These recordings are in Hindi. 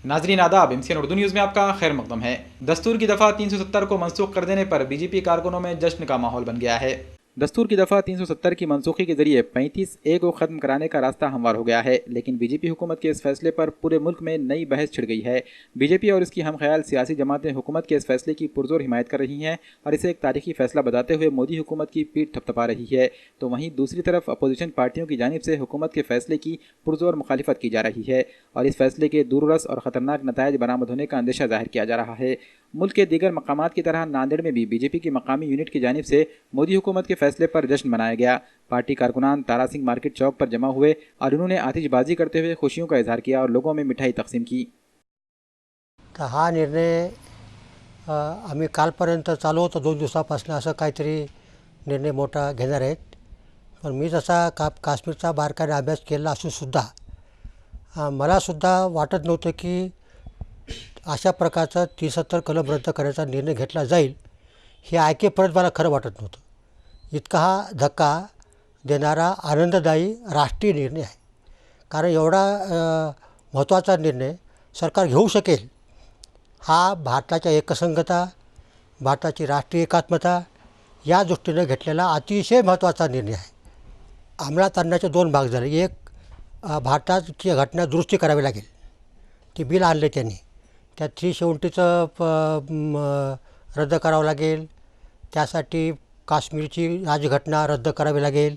नाजरीन आदाब, MCN उर्दू न्यूज़ में आपका खैर मकदम है। दस्तूर की दफ़ा 370 को मनसूख कर देने पर बीजेपी कारकुनों में जश्न का माहौल बन गया है। दस्तूर की दफ़ा 370 की मनसूखी के जरिए 35A को ख़त्म कराने का रास्ता हमवार हो गया है, लेकिन बीजेपी हुकूमत के इस फैसले पर पूरे मुल्क में नई बहस छिड़ गई है। बीजेपी और इसकी हमख्याल सियासी जमातें हुकूमत के इस फैसले की पुरजोर हिमायत कर रही हैं और इसे एक तारीखी फैसला बताते हुए मोदी हुकूमत की पीठ थपथपा रही है, तो वहीं दूसरी तरफ अपोजिशन पार्टियों की जानिब से हुकूमत के फैसले की पुरजोर मुखालिफत की जा रही है और इस फैसले के दूररस और ख़तरनाक नतायज बरामद होने का अंदेशा जाहिर किया जा रहा है। मुल्क के दीगर मकामात की तरह नांदेड़ में भी बीजेपी की मकामी यूनिट की जानिब से मोदी हुकूमत के फैसले पर जश्न मनाया गया। पार्टी कारकुनान तारा सिंह मार्केट चौक पर जमा हुए और उन्होंने आतिशबाजी करते हुए खुशियों का इजहार किया और लोगों में मिठाई तकसीम की। हा निर्णय आम्ही कालपर्यंत चालू होतो 2 दिवसापासून असं काहीतरी निर्णय मोठा घेणार आहेत, पण मी जसा काश्मीरचा बारकाईने अभ्यास केला असूनसुद्धा मलासुद्धा वाटत नव्हतं की अशा प्रकारचा 370 कलम रद्द करायचा निर्णय घेतला जाईल, हे ऐकेपर्यंत मला खरं वाटत नव्हतं। इतका हा धक्का देणारा आनंददायी राष्ट्रीय निर्णय आहे, कारण एवढा महत्त्वाचा निर्णय सरकार घेऊ शकेल हा भारताच्या एकसंघता, भारताची राष्ट्रीय एकात्मता या दृष्टीने घेतलेला अतिशय महत्त्वाचा निर्णय आहे। अंमलात आणण्याचे 2 भाग झाले। एक, भारताची घटना दुरुस्ती करावी लागेल, ती बिल आणले त्यांनी, त्या 370चं रद्द करावं लागेल, त्यासाठी काश्मीरची राजघटना रद्द करावी लागेल,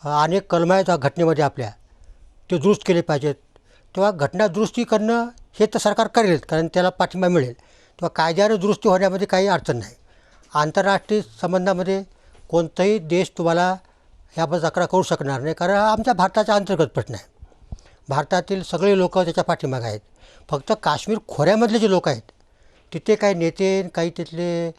अनेक कलम आहेत घटनेमध्ये आपल्या, ते दुरुस्त केले पाहिजेत। तेव्हा घटना दुरुस्ती करणं हे तर सरकार करेल, कारण त्याला पाठिंबा मिळेल, तेव्हा कायद्याने दुरुस्ती होण्यामध्ये काही अडचण नाही। आंतरराष्ट्रीय संबंधामध्ये कोणताही देश तुम्हाला याबाबत तक्रार करू शकणार नाही, कारण हा आमच्या भारताचा अंतर्गत प्रश्न आहे। भारतातील सगळे लोक त्याच्या पाठीमागे आहेत। फक्त काश्मीर खोऱ्यामधले जे लोक आहेत तिथे काही नेते, काही तिथले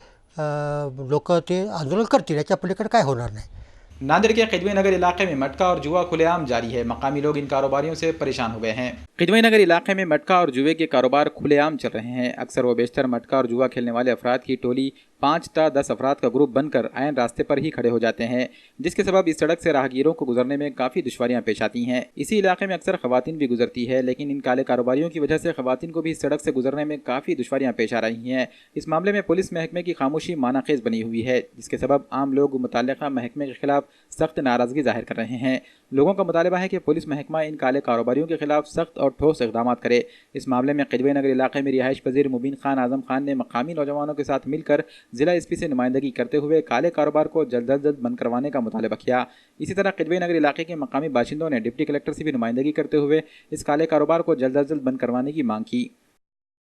लोक ते आंदोलन करतील, याच्या पलीकडे काय होणार नाही। नांदेड़ के खिदमत नगर इलाके में मटका और जुआ खुलेआम जारी है। मकामी लोग इन कारोबारियों से परेशान हो गए हैं। खिदमत नगर इलाके में मटका और जुए के कारोबार खुलेआम चल रहे हैं। अक्सर व बेशतर मटका और जुआ खेलने वाले अफराद की टोली 5 ता 10 अफराद का ग्रुप बनकर ऐन रास्ते पर ही खड़े हो जाते हैं, जिसके सबब इस सड़क से राहगीरों को गुजरने में काफ़ी दुश्वारियां पेश आती हैं। इसी इलाके में अक्सर खवातीन भी गुजरती है, लेकिन इन काले कारोबारियों की वजह से खवातीन को भी इस सड़क से गुजरने में काफ़ी दुश्वारियां पेश आ रही हैं। इस मामले में पुलिस महकमे की खामोशी मानाखेज बनी हुई है, जिसके सबब आम लोग मुतल्लिका महकमे के खिलाफ सख्त नाराज़गी जाहिर कर रहे हैं। लोगों का मुतालबा है कि पुलिस महकमा इन काले कारोबारियों के खिलाफ सख्त और ठोस इक़दाम करे। इस मामले में खिदमत नगर इलाके में रिहाइश पजीर मुबीन खान आज़म खान ने मकामी नौजवानों के साथ मिलकर जिला SP से नुमाइंदगी करते हुए काले कारोबार को जल्द अज जल्द बंद करवाने का मुतालबा किया। इसी तरह खिदमत नगर इलाके के मकामी बाशिंदों ने डिप्टी कलेक्टर से भी नुमाइंदगी करते हुए इस काले कारोबार को जल्द अज जल्द बंद करवाने की मांग की।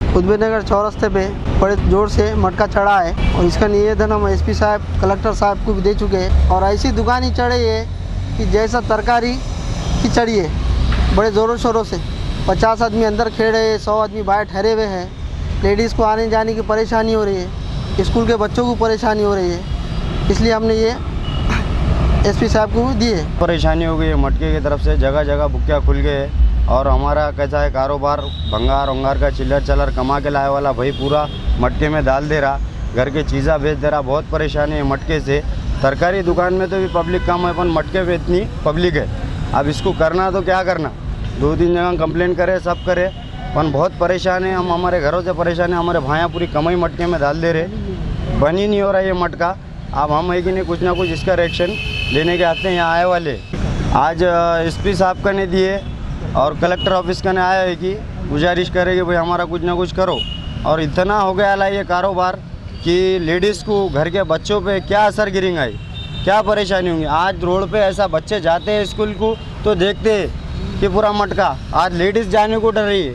खिदमत नगर चौरस्ते पे बड़े जोर से मटका चढ़ा है और इसका निवेदन हम SP साहब, कलेक्टर साहब को भी दे चुके हैं। और ऐसी दुकान ही चढ़ी है कि जैसा तरकारी की चढ़ी है, बड़े ज़ोरों शोरों से। 50 आदमी अंदर खेल रहे हैं, 100 आदमी बाहर ठहरे हुए हैं। लेडीज़ को आने जाने की परेशानी हो रही है, स्कूल के बच्चों को परेशानी हो रही है, इसलिए हमने ये SP साहब को दी है। परेशानी हो गई है मटके की तरफ से, जगह जगह बुक्कियाँ खुल गए और हमारा कैसा है कारोबार, भंगार वंगार का चिल्लर चलर कमा के लाए वाला भाई पूरा मटके में डाल दे रहा, घर के चीज़ा बेच दे रहा। बहुत परेशानी है मटके से। तरकारी दुकान में तो भी पब्लिक कम है, पर मटके पे इतनी पब्लिक है। अब इसको करना तो क्या करना, 2-3 जगह कंप्लेन करे, सब करे, पर बहुत परेशान है हम। हमारे घरों से परेशान है, हमारे भाइयाँ पूरी कमाई मटके में डाल दे रहे, बन ही नहीं हो रहा ये मटका। अब हम है कि नहीं कुछ ना कुछ इसका रिएक्शन लेने के आते हैं यहाँ आए वाले। आज SP साहब का ने दिए और कलेक्टर ऑफिस का ने आया है कि गुजारिश करे कि भाई हमारा कुछ ना कुछ करो। और इतना हो गया ला ये कारोबार कि लेडीज़ को, घर के बच्चों पे क्या असर गिरेगा, क्या परेशानी होंगी। आज रोड पे ऐसा बच्चे जाते हैं स्कूल को तो देखते हैं कि पूरा मटका, आज लेडीज़ जाने को डर रही है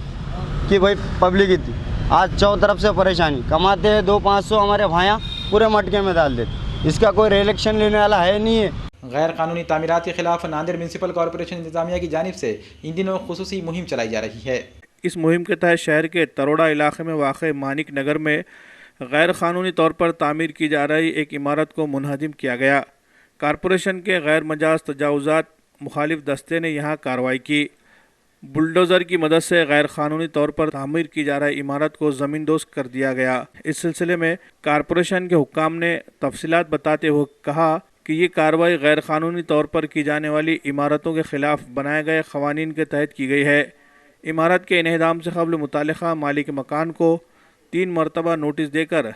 कि भाई पब्लिक इतनी। आज चौ तरफ से परेशानी, कमाते हैं 200-500, हमारे भाइयाँ पूरे मटके में डाल देते। इसका कोई रिएक्शन लेने वाला है नहीं है। गैर कानूनी तामीरात के खिलाफ नांदेड़ म्यूनसिपल कॉरपोरेशन इंतजामिया की जानिब से इन दिनों खुसूसी मुहिम चलाई जा रही है। इस मुहिम के तहत शहर के तरोड़ा इलाके में वाक़ मानिक नगर में गैर कानूनी तौर पर तामीर की जा रही एक इमारत को मुनहदिम किया गया। कॉरपोरेशन के गैर मजाज तजावुज़ात मुखालिफ दस्ते ने यहाँ कार्रवाई की। बुलडोज़र की मदद से गैर कानूनी तौर पर तामीर की जा रही इमारत को ज़मींदोज़ कर दिया गया। इस सिलसिले में कॉरपोरेशन के हुक्काम ने तफसीलात बताते हुए कहा कि ये कार्रवाई गैर कानूनी तौर पर की जाने वाली इमारतों के ख़िलाफ़ बनाए गए क़वानीन के तहत की गई है। इमारत के इन्हदाम से कबल मुतालिका मालिक मकान को 3 मरतबा नोटिस देकर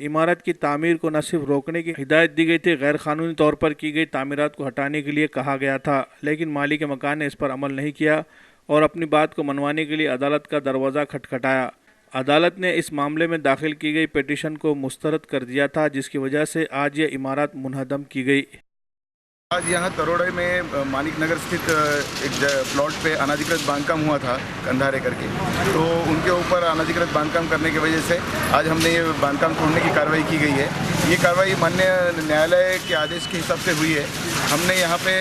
इमारत की तामीर को न सिर्फ रोकने की हिदायत दी गई थी, गैर कानूनी तौर पर की गई तामीरात को हटाने के लिए कहा गया था, लेकिन मालिक मकान ने इस पर अमल नहीं किया और अपनी बात को मनवाने के लिए अदालत का दरवाज़ा खटखटाया। अदालत ने इस मामले में दाखिल की गई पिटीशन को मुस्तरद कर दिया था, जिसकी वजह से आज ये इमारत मुनहदम की गई। आज यहाँ तरोड़ा में मानिक नगर स्थित एक प्लॉट पे अनाधिकृत बांधकाम हुआ था कंधारे करके, तो उनके ऊपर अनाधिकृत बांधकाम करने की वजह से आज हमने ये बांधकाम तोड़ने की कार्रवाई की गई है। ये कार्रवाई माननीय न्यायालय के आदेश के हिसाब से हुई है। हमने यहाँ पे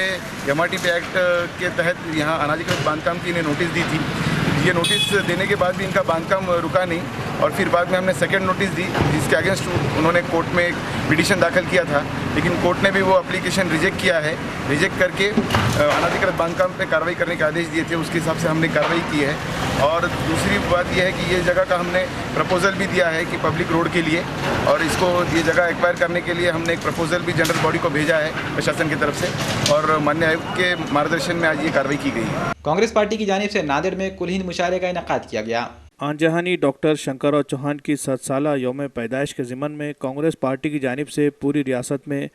MRTP एक्ट के तहत यहाँ अनाधिकृत बांधकाम की इन्हें नोटिस दी थी। ये नोटिस देने के बाद भी इनका बांधकाम रुका नहीं और फिर बाद में हमने सेकंड नोटिस दी, जिसके अगेंस्ट उन्होंने कोर्ट में एक पिटीशन दाखिल किया था, लेकिन कोर्ट ने भी वो एप्लीकेशन रिजेक्ट किया है। रिजेक्ट करके अनाधिकृत बांधकाम पे कार्रवाई करने के आदेश दिए थे, उसके हिसाब से हमने कार्रवाई की है। और दूसरी बात यह है कि ये जगह का हमने प्रपोजल भी दिया है कि पब्लिक रोड के लिए, और इसको ये जगह एक्वायर करने के लिए हमने एक प्रपोजल भी जनरल बॉडी को भेजा है प्रशासन की तरफ से, और माननीय आयुक्त के मार्गदर्शन में आज ये कार्रवाई की गई है। कांग्रेस पार्टी की जानिब से नांदेड़ में कुल हिंद मुशायरे का इनेकाद किया गया। आनजहानी डॉक्टर शंकरराव चौहान की 7 साला यौम पैदाइश के ज़िमन में कांग्रेस पार्टी की जानिब से पूरी रियासत में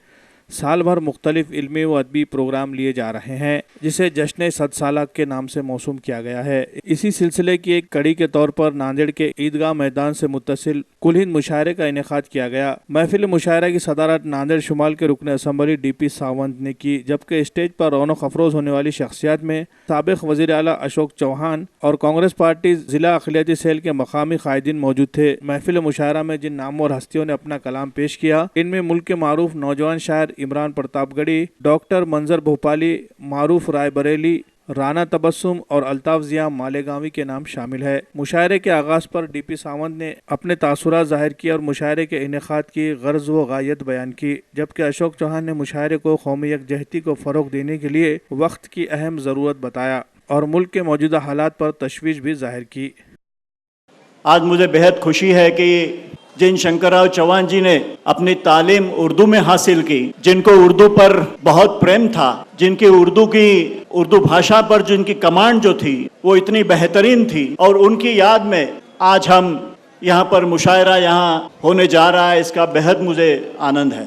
साल भर मुख्तलिफ इल्मी व अदबी प्रोग्राम लिए जा रहे हैं, जिसे जश्न 7 साला के नाम से मौसूम किया गया है। इसी सिलसिले की एक कड़ी के तौर पर नांदेड़ के ईदगाह मैदान से मुत्तसिल कुल हिंद मुशायरे का इनेकाद किया गया। महफिल मुशायरा की सदारत नांदेड़ शुमाल के रुकन असम्बली DP सावंत ने की, जबकि स्टेज पर रौनक अफरोज होने वाली शख्सियत में साबिक वज़ीर आला अशोक चौहान और कांग्रेस पार्टी जिला अखिलियती सेल के मकामी कायदीन मौजूद थे। महफिल मुशायरा में जिन नामों और हस्तियों ने अपना कलाम पेश किया, इनमें मुल्क के मारूफ नौजवान शायर इमरान प्रतापगढ़ी, डॉक्टर मंजर भोपाली, मारूफ रायबरेली, राना तबस्सुम और अल्ताफ जिया मालेगांवी के नाम शामिल है। मुशायरे के आगाज पर DP सावंत ने अपने तासुरात जाहिर किए और मुशायरे के इनेकाद की गर्ज व गायत बयान की, जबकि अशोक चौहान ने मुशायरे को कौमी यकजहती को फ़रोग देने के लिए वक्त की अहम ज़रूरत बताया और मुल्क के मौजूदा हालात पर तशवीश भी जाहिर की। आज मुझे बेहद खुशी है कि जिन शंकरराव चौहान जी ने अपनी तालीम उर्दू में हासिल की, जिनको उर्दू पर बहुत प्रेम था, जिनकी उर्दू भाषा पर जिनकी कमांड जो थी वो इतनी बेहतरीन थी, और उनकी याद में आज हम यहाँ पर मुशायरा यहाँ होने जा रहा है, इसका बेहद मुझे आनंद है।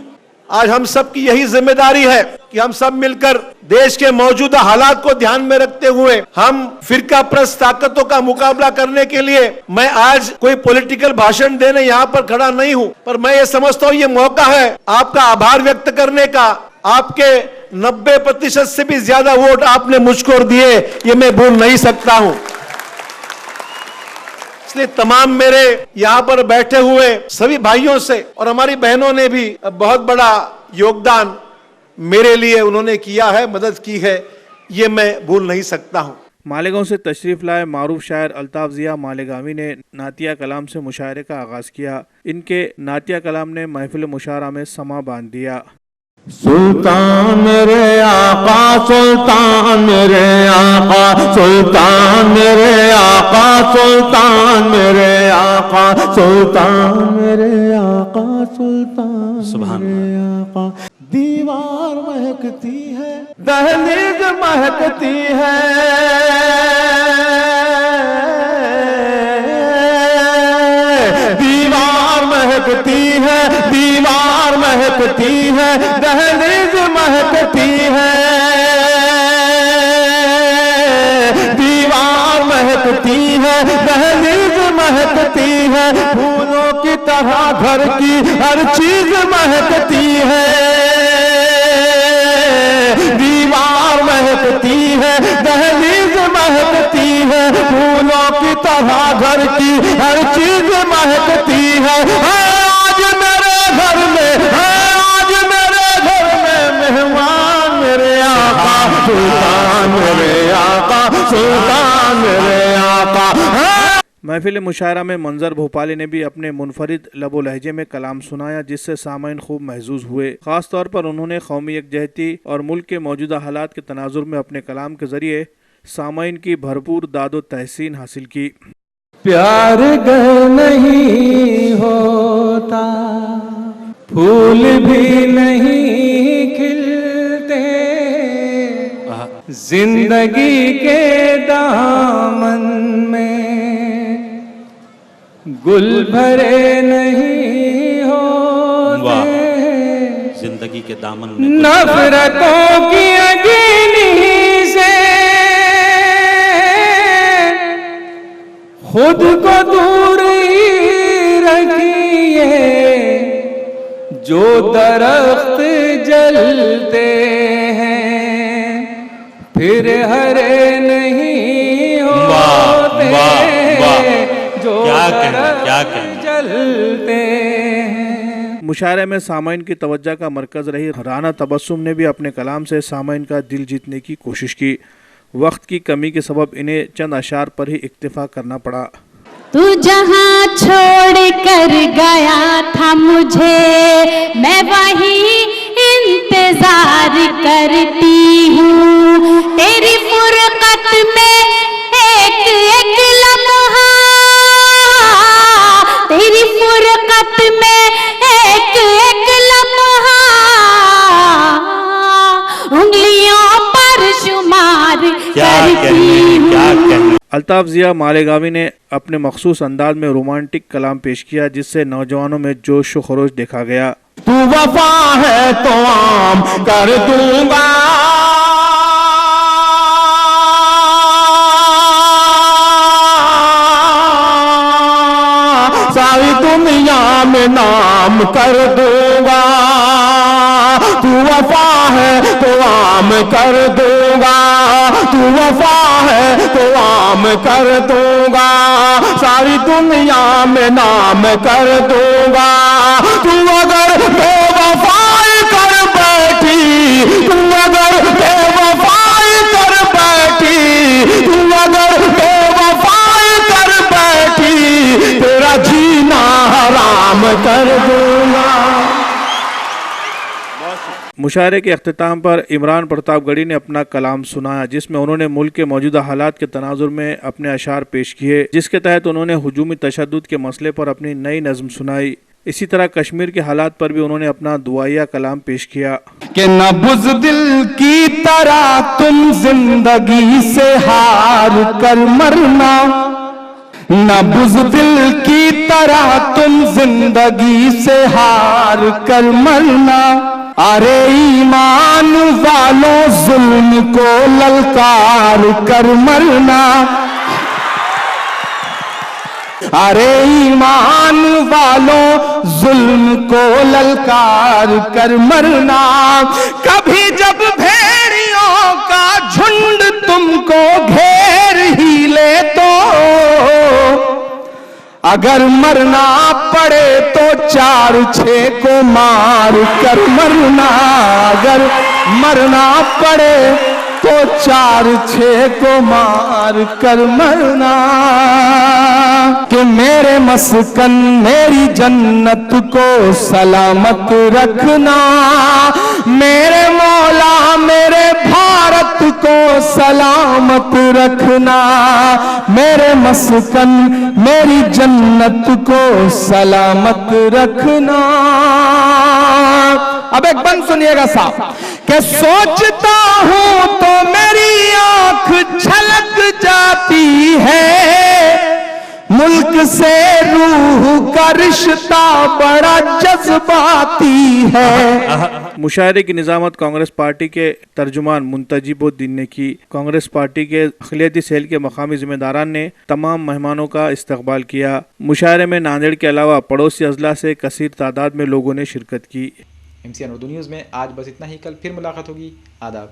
आज हम सब की यही जिम्मेदारी है कि हम सब मिलकर देश के मौजूदा हालात को ध्यान में रखते हुए हम फिरका प्रस्त ताकतों का मुकाबला करने के लिए, मैं आज कोई पॉलिटिकल भाषण देने यहाँ पर खड़ा नहीं हूँ, पर मैं ये समझता हूँ ये मौका है आपका आभार व्यक्त करने का। आपके 90% से भी ज्यादा वोट आपने मुझको दिए, ये मैं भूल नहीं सकता हूँ। इसलिए तमाम मेरे यहाँ पर बैठे हुए सभी भाइयों से और हमारी बहनों ने भी बहुत बड़ा योगदान मेरे लिए उन्होंने किया है, मदद की है, ये मैं भूल नहीं सकता हूँ। मालेगांव से तशरीफ लाए मारूफ शायर अल्ताफ जिया मालेगांवी ने नातिया कलाम से मुशायरे का आगाज किया। इनके नातिया कलाम ने महफिल मुशायरा में समा बांध दिया। सुल्तान मेरे आका, सुल्तान मेरे आका, सुल्तान मेरे आका, सुल्तान मेरे आका, सुल्तान मेरे आका, सुल्तान मेरे आका। दीवार महकती है, दहलीज महकती है, दीवार महकती है, दीवार महकती है, दहलीज महकती है, दीवार महकती है, दहलीज महकती है, फूलों की तरह घर की हर चीज महकती है, दीवार महकती है, दहलीज महकती है, फूलों की तरह घर की हर चीज महकती है। आज मेरे घर में, आज मेरे घर में मेहमान मेरे आका, सुल्तान मेरे आका, सुल्तान मेरे आका। महफिल मुशायरा में मंजर भोपाली ने भी अपने मुनफरिद लबो लहजे में कलाम सुनाया, जिससे सामाइन खूब महजूज हुए। खास तौर पर उन्होंने कौमी यकजहती और मुल्क के मौजूदा हालात के तनाजुर में अपने कलाम के जरिए सामाइन की भरपूर दादो तहसीन हासिल की। प्यार गर नहीं होता, फूल भी नहीं खिलते, जिंदगी के दामन में गुल भरे नहीं होते, जिंदगी के दामन में नफरतों की अग्नि से खुद को दूर ही रखिए, जो दरख्त जलते हैं फिर हरे नहीं होते, जो दरख्त जलते हैं। मुशायरे में सामाइन की तवज्जो का मरकज़ रही राना तबस्सुम ने भी अपने कलाम से सामाइन का दिल जीतने की कोशिश की। वक्त की कमी के सबब इन्हें चंद अशार पर ही इक्तिफा करना पड़ा। तू जहाँ छोड़ कर गया था मुझे, मैं वहीं इंतजार करती हूँ, तेरी फुरकत में एक एक लम्हा, तेरी फुरकत में एक एक लम्हा, उंगलियों पर शुमार करती हूँ। अल्ताफ ज़िया मालेगावी ने अपने मखसूस अंदाज में रोमांटिक कलाम पेश किया, जिससे नौजवानों में जोश व खरोश देखा गया। तू वफा है तो आम कर दूंगा, सारी दुनिया में नाम कर दूंगा, तू वफा है तो आम कर दूंगा, तू वफा है तो आम कर दूंगा, सारी दुनिया में नाम कर दूंगा। तू अगर बेवफाई कर बैठी, तू अगर बेवफाई कर बैठी, तू अगर बेवफाई कर बैठी, तेरा जीना हराम कर दूंगा। मुशायरे के अख्तिताम पर इमरान प्रतापगढ़ी ने अपना कलाम सुनाया, जिसमें उन्होंने मुल्क के मौजूदा हालात के तनाजुर में अपने अशार पेश किए, जिसके तहत उन्होंने हुजूमी तशद्दुद के मसले पर अपनी नई नज़्म सुनाई। इसी तरह कश्मीर के हालात पर भी उन्होंने अपना दुआया कलाम पेश किया कि न बुज़दिल की तरह तुम जिंदगी से हार कर मरना, न बुज़दिल की तरह तुम जिंदगी से हार कर मरना, अरे ईमान वालों जुल्म को ललकार कर मरना, अरे ईमान वालों जुल्म को ललकार कर मरना। कभी जब भेड़ियों का झुंड तुमको घेर ही ले तो, अगर मरना पड़े तो 4-6 को मार कर मरना, अगर मरना पड़े तो 4-6 को मार कर मरना। कि मेरे मस्कन मेरी जन्नत को सलामत रखना, मेरे मौला मेरे भारत को सलामत रखना, मेरे मस्कन मेरी जन्नत को सलामत रखना। अब एक बंद सुनिएगा साहब, कि सोचता हूं तो मेरी आंख छलक जाती है, मुल्क से रूह का रिश्ता बड़ा जज्बाती है। मुशायरे की निजामत कांग्रेस पार्टी के तर्जुमान मुंतजिबुद्दीन ने की। कांग्रेस पार्टी के अखिलियती सेल के मकामी जिम्मेदारान ने तमाम मेहमानों का इस्तकबाल किया। मुशायरे में नांदेड़ के अलावा पड़ोसी अजला से कसीर तादाद में लोगों ने शिरकत की। MCN उर्दू न्यूज़ में आज बस इतना ही। कल फिर मुलाकात होगी। आदाब।